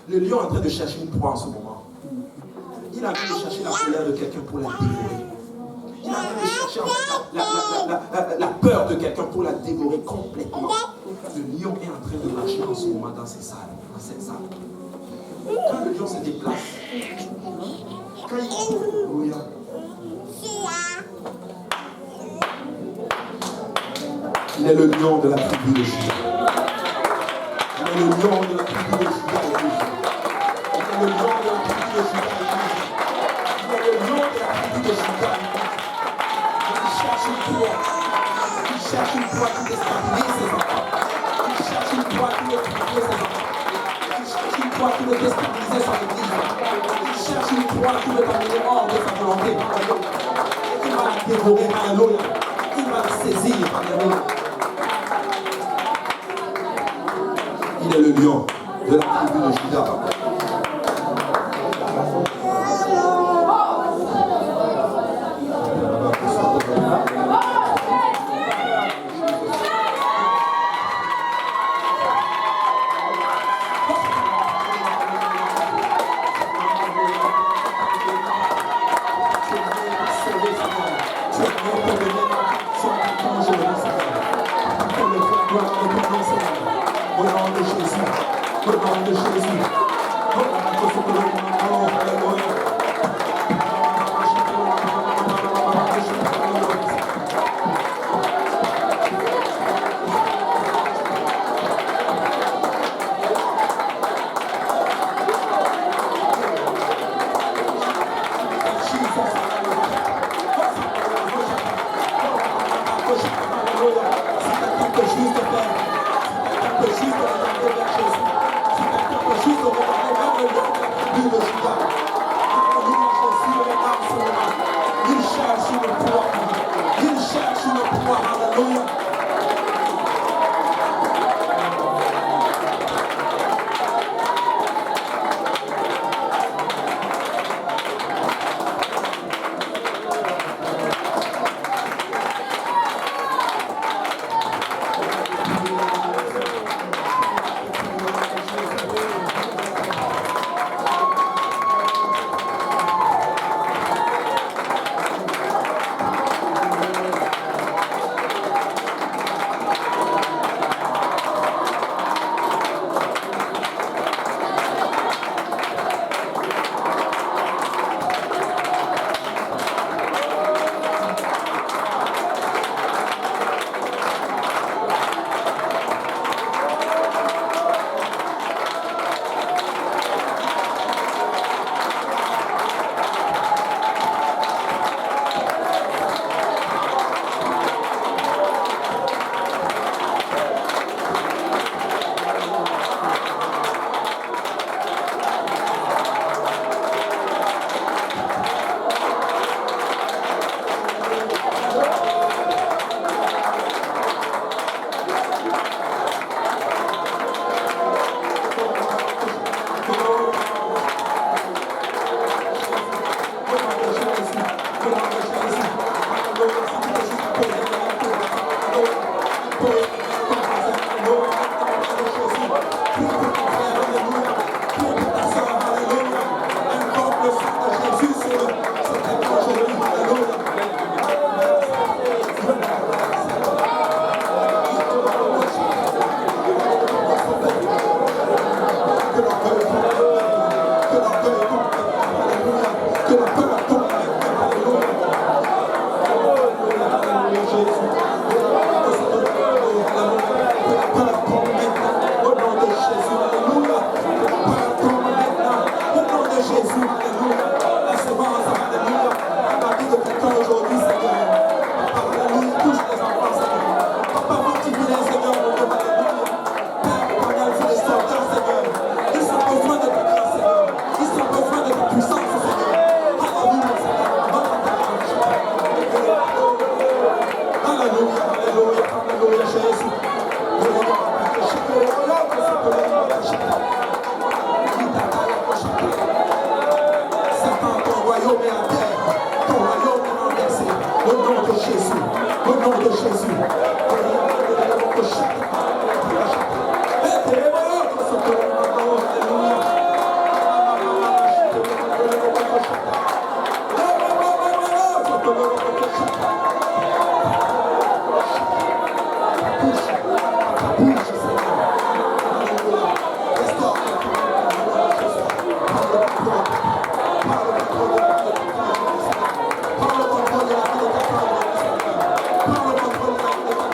le lion est en train de chercher une proie en ce moment. Il est en train de chercher la colère de quelqu'un pour la dévorer. Il est en train de chercher en fait, la peur de quelqu'un pour la dévorer complètement. Le lion est en train de marcher en ce moment dans ces salles, dans cette salle. Quand le lion se déplace, quand il... Il est le lion de la tribu de Judas. Il est le lion de la tribu de Judas. Il est le lion de la tribu de Judas. Il est le lion de la tribu de Judas. Il cherche une proie. Il cherche une proie qui déstabilise ses enfants. Il cherche une proie qui déstabilise ses enfants. Il cherche une proie qui veut déstabiliser son église. Il cherche une proie qui veut t'amener hors de sa volonté. Il va la dévorer, alléluia. Il va la saisir, alléluia. lion de la tribu de Juda. Prends le contrôle de la vie de ta famille. Prends le contrôle de la vie de ta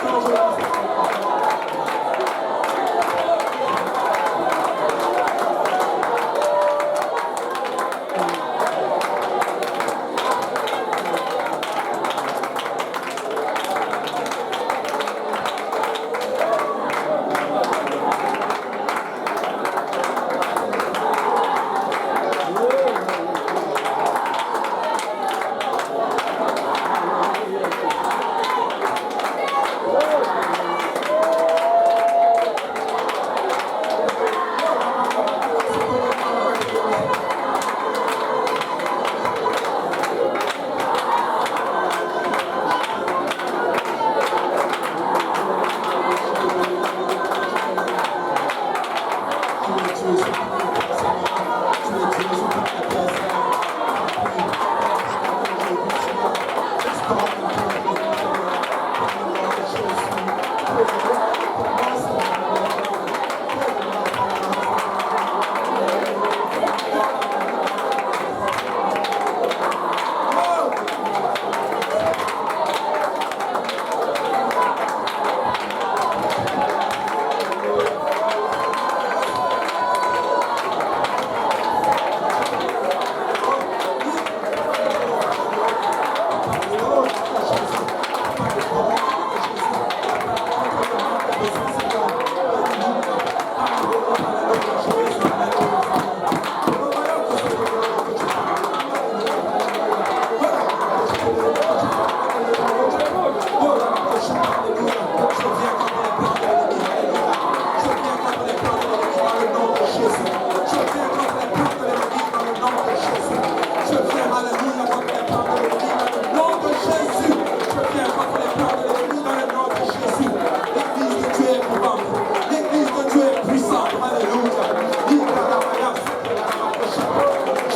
nom de Jésus, je viens contre les plans de l'ennemi dans le nom de Jésus. L'église de Dieu est vivante. L'église de Dieu est puissante. Alléluia.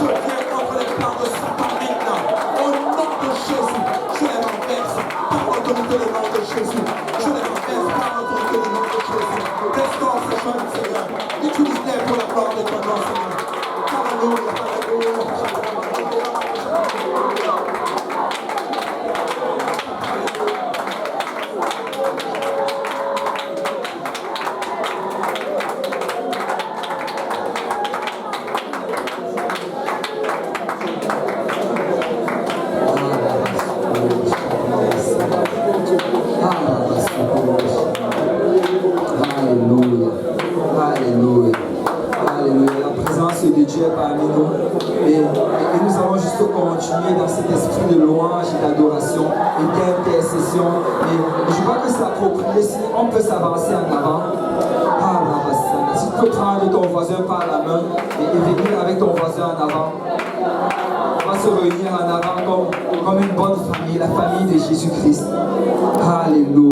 Je viens contre les plans de Satan maintenant. Au nom de Jésus, je les renverse par l'autorité du nom de Jésus. Je les renverse par l'autorité du nom de Jésus. Restaure ces jeunes, Seigneur. Utilise-les pour la gloire de ton nom, Seigneur. Alléluia. Alléluia. Alléluia. Alléluia. La présence de Dieu est parmi nous. Et nous allons juste continuer dans cet esprit de louange et d'adoration et d'intercession. Et je crois que c'est approprié si on peut s'avancer en avant. Si tu peux prendre ton voisin par la main et venir avec ton voisin en avant. On va se réunir en avant comme une bonne famille, la famille de Jésus-Christ.